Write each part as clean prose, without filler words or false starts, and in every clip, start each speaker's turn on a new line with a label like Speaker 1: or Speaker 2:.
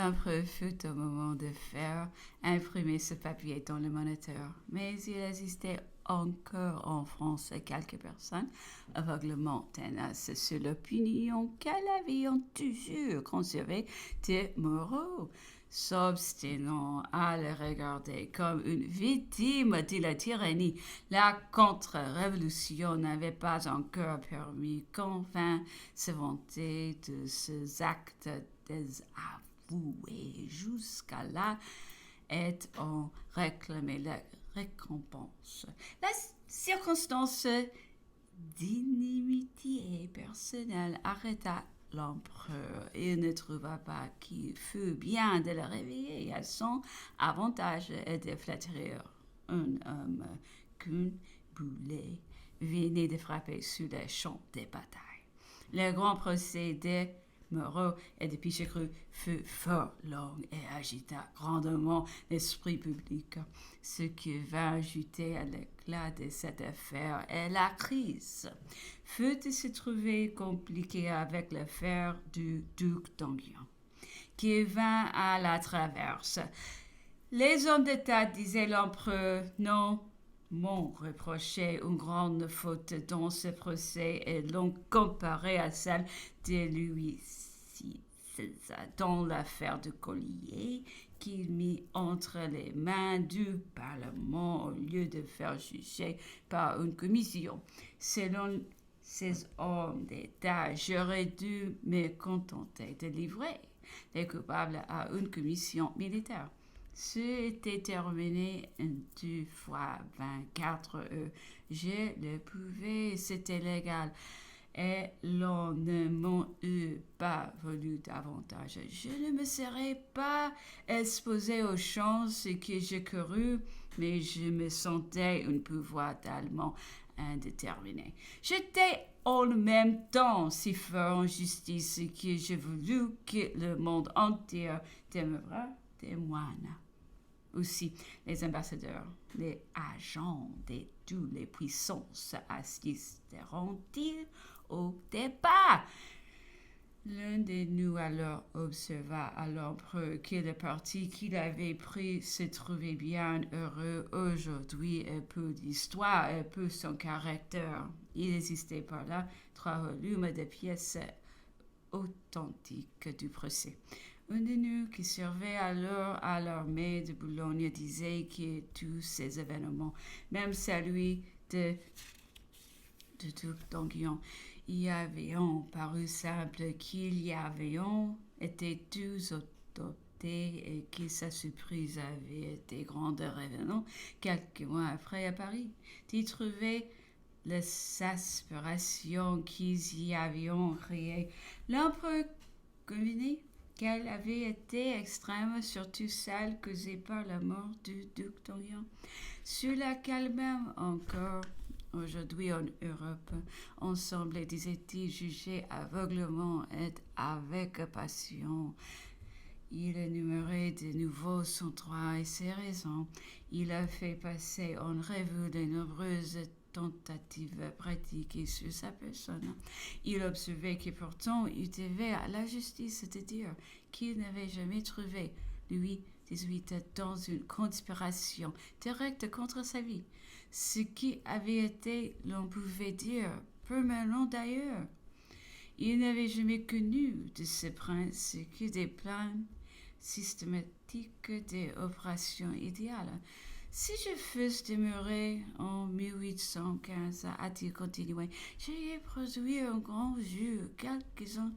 Speaker 1: L'empereur fut au moment de faire imprimer ce papier dans le Moniteur, mais il existait encore en France quelques personnes aveuglement tenaces sur l'opinion qu'elles avaient toujours conservée de Moreau, s'obstinant à le regarder comme une victime de la tyrannie. La contre-révolution n'avait pas encore permis qu'on vînt se vanter de ces actes désavoués jusqu'à là et en réclamer la récompense. La circonstance d'inimitié personnelle arrêta l'empereur. Il ne trouva pas qu'il fût bien de le réveiller à son avantage et de flatterer un homme qu'un boulet venait de frapper sur les champs de bataille. Le grand procédé Moreau et de Pichegru fut fort long et agita grandement l'esprit public, ce qui vint ajouter à l'éclat de cette affaire et la crise fut de se trouver compliquée avec l'affaire du duc d'Enghien, qui vint à la traverse. Les hommes d'État, disait l'empereur, non m'ont reproché une grande faute dans ce procès et l'ont comparé à celle de Louis VI dans l'affaire de Collier qu'il mit entre les mains du Parlement au lieu de faire juger par une commission. Selon ces hommes d'État, j'aurais dû me contenter de livrer les coupables à une commission militaire. C'était terminé en 2 fois 24 heures. Je le pouvais, c'était légal. Et l'on ne m'en eût pas voulu davantage. Je ne me serais pas exposé aux chances que j'ai courues, mais je me sentais un pouvoir tellement indéterminé. J'étais en même temps si fort en justice que j'ai voulu que le monde entier demeurât témoigne. Aussi, les ambassadeurs, les agents de toutes les puissances assisteront-ils au débat? L'un de nous alors observa à l'empereur que le parti qu'il avait pris se trouvait bien heureux aujourd'hui et peu d'histoire et peu son caractère. Il existait par là 3 volumes de pièces authentiques du procès. Un de nous qui servait alors à l'armée de Boulogne disait que tous ces événements, même celui de duc d'Enghien, y avaient paru simple, qu'il y avait été tous adoptés et que sa surprise avait été grande revenant quelques mois après à Paris. Tu trouvais l'exaspération qu'ils y avaient créée. L'empereur convenait qu'elle avait été extrême, surtout celle causée par la mort du duc d'Orléans, sur laquelle même encore aujourd'hui en Europe, on semblait, disait-il, juger aveuglement et avec passion. Il énumérait de nouveau son droit et ses raisons. Il a fait passer en revue de nombreuses tentatives pratiquées sur sa personne. Il observait que pourtant il devait à la justice de dire qu'il n'avait jamais trouvé Louis XVIII dans une conspiration directe contre sa vie, ce qui avait été, l'on pouvait dire, permanent d'ailleurs. Il n'avait jamais connu de ce prince que des plans systématiques des opérations idéales. Si je fusse demeuré en 1815, a-t-il continué, j'aurais produit un grand jeu quelques-uns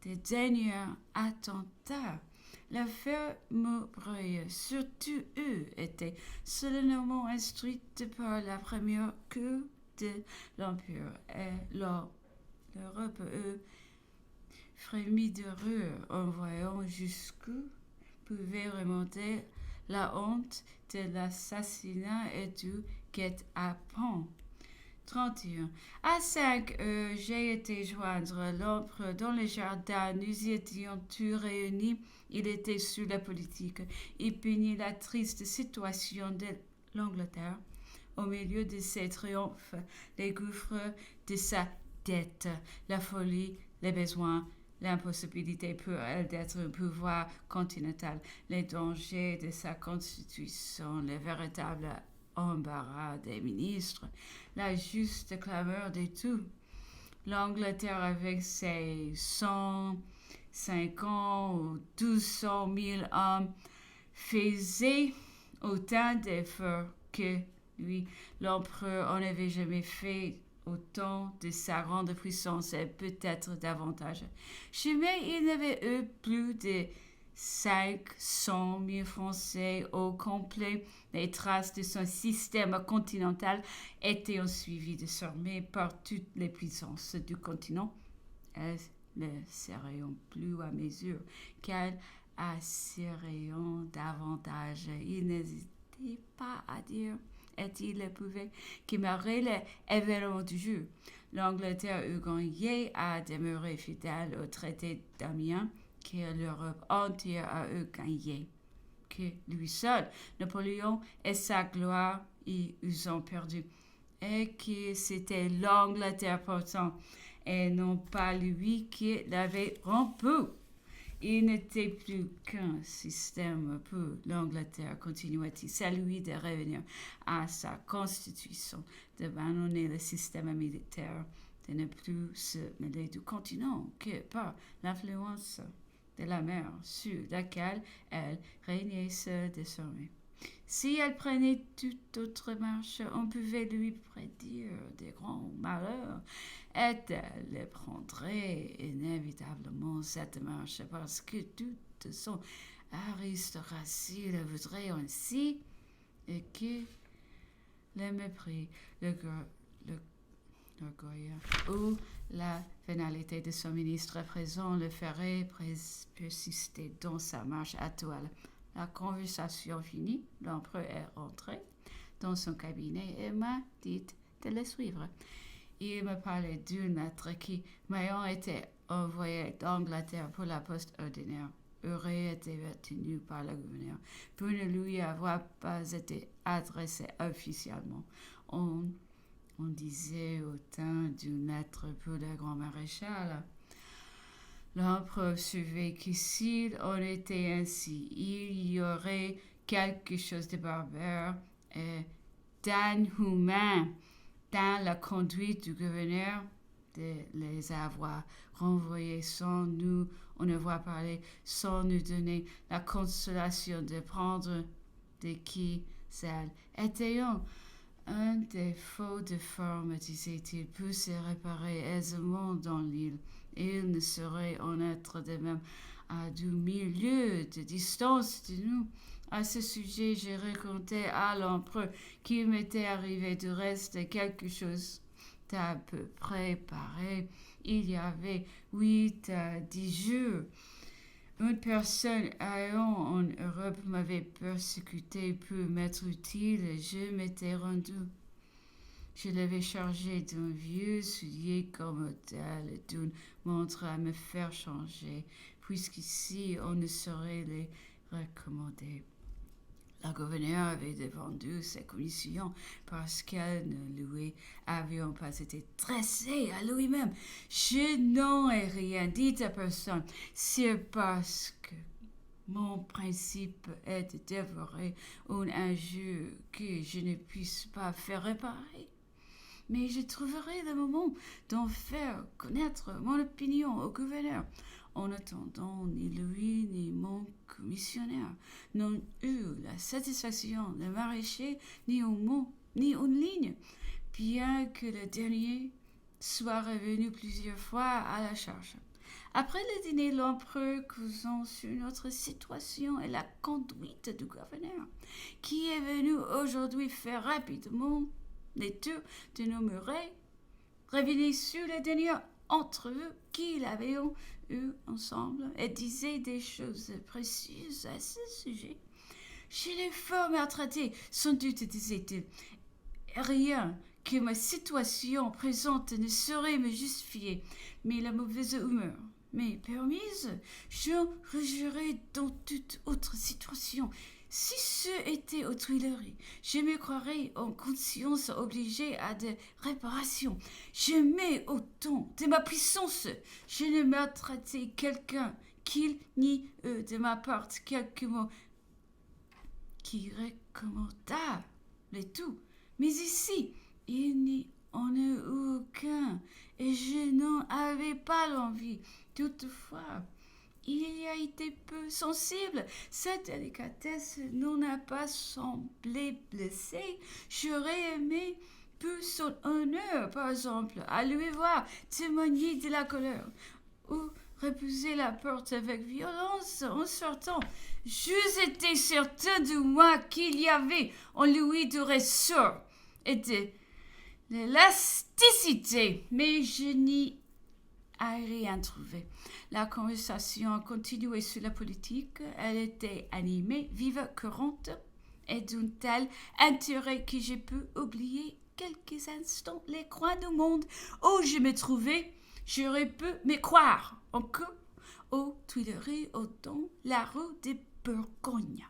Speaker 1: des derniers attentats. L'affaire Maubreuil, surtout eux, était solennellement instruite par la première cour de l'Empire, et l'Europe, frémit d'horreur en voyant jusqu'où pouvait remonter la honte de l'assassinat et du guet-apens. 31. À 5 heures, j'ai été joindre l'empereur dans le jardin. Nous y étions tous réunis. Il était sur la politique. Il peignait la triste situation de l'Angleterre. Au milieu de ses triomphes, les gouffres de sa dette, la folie, les besoins, l'impossibilité pour elle d'être un pouvoir continental, les dangers de sa constitution, le véritable embarras des ministres, la juste clameur de tout. L'Angleterre avec ses 150 ou 200 000 hommes faisait autant d'efforts que lui. L'empereur en avait jamais fait autant de sa grande puissance et peut-être davantage. Jamais il n'avait eu plus de 500 000 Français au complet. Les traces de son système continental étaient suivies désormais par toutes les puissances du continent. Elles ne seraient plus à mesure qu'elles assureront davantage. Il n'hésitait pas à dire, est-il le pouvait, qui malgré les événements du jeu, l'Angleterre eut gagné à demeurer fidèle au traité d'Amiens, que l'Europe entière a eu gagné, que lui seul, Napoléon et sa gloire y ont perdu, et que c'était l'Angleterre pourtant, et non pas lui qui l'avait rompu. Il n'était plus qu'un système pour l'Angleterre, continua-t-il, celui de revenir à sa constitution, d'abandonner le système militaire, de ne plus se mêler du continent que par l'influence de la mer sur laquelle elle régnait seule désormais. Si elle prenait toute autre marche, on pouvait lui prédire des grands malheurs, et elle prendrait inévitablement cette marche parce que toute son aristocratie le voudrait ainsi, et que le mépris, l'orgueil ou la vénalité de son ministre présent le ferait persister dans sa marche actuelle. La conversation finie, l'empereur est rentré dans son cabinet et m'a dit de le suivre. Il me parlait d'une lettre qui, m'ayant été envoyée d'Angleterre pour la poste ordinaire, aurait été retenue par le gouverneur pour ne lui avoir pas été adressée officiellement. On disait autant d'une lettre pour le grand maréchal. L'empereur suivait que s'il en était ainsi, il y aurait quelque chose de barbare et d'inhumain dans la conduite du gouverneur de les avoir renvoyés sans nous en avoir parlé, sans nous donner la consolation de prendre de qui celle était un défaut de forme, disait-il, peut se réparer aisément dans l'île. Il ne saurait en être de même à 2000 lieues de distance de nous. À ce sujet, j'ai raconté à l'empereur qu'il m'était arrivé du reste quelque chose d'à peu près pareil. Il y avait 8 à 10 jours. Une personne ayant en Europe m'avait persécuté pour m'être utile et je m'étais rendu. Je l'avais chargé d'un vieux soulier comme tel et d'une montre à me faire changer, puisqu'ici on ne saurait les recommander. La gouverneure avait défendu ses commissions parce qu'elles ne lui avaient pas été dressées à lui-même. Je n'en ai rien dit à personne. C'est parce que mon principe est de dévorer une injure que je ne puisse pas faire réparer. Mais je trouverai le moment d'en faire connaître mon opinion au gouverneur. En attendant, ni lui ni mon commissionnaire n'ont eu la satisfaction de m'arracher ni un mot, ni une ligne, bien que le dernier soit revenu plusieurs fois à la charge. Après le dîner, l'empereur causant sur notre situation et la conduite du gouverneur, qui est venu aujourd'hui faire rapidement l'étude de nos murets, revenait sur la dernière entrevue qu'ils avaient eu ensemble et disait des choses précieuses à ce sujet. Je l'ai fort maltraité, sans doute, disait-il. Rien que ma situation présente ne saurait me justifier, mais la mauvaise humeur m'est permise. Je rejurerai dans toute autre situation. Si ce était aux Tuileries, je me croirais en conscience obligée à des réparations. Je mets autant de ma puissance. Je ne maltraitais quelqu'un qu'il ni eux de ma part quelques mots qui recommandable et tout. Mais ici, il n'y en a aucun et je n'en avais pas l'envie. Toutefois, il y a été peu sensible. Cette délicatesse n'en a pas semblé blesser. J'aurais aimé peu son honneur, par exemple, à lui voir témoigner de la colère ou repousser la porte avec violence en sortant. J'eusse été certain de moi qu'il y avait en lui du ressort et de l'élasticité, mais je n'y ai rien trouvé. La conversation a continué sur la politique. Elle était animée, vive, courante et d'un tel intérêt que j'ai pu oublier quelques instants les coins du monde où je me trouvais. J'aurais pu me croire encore aux Tuileries, au temps, la rue de Bourgogne.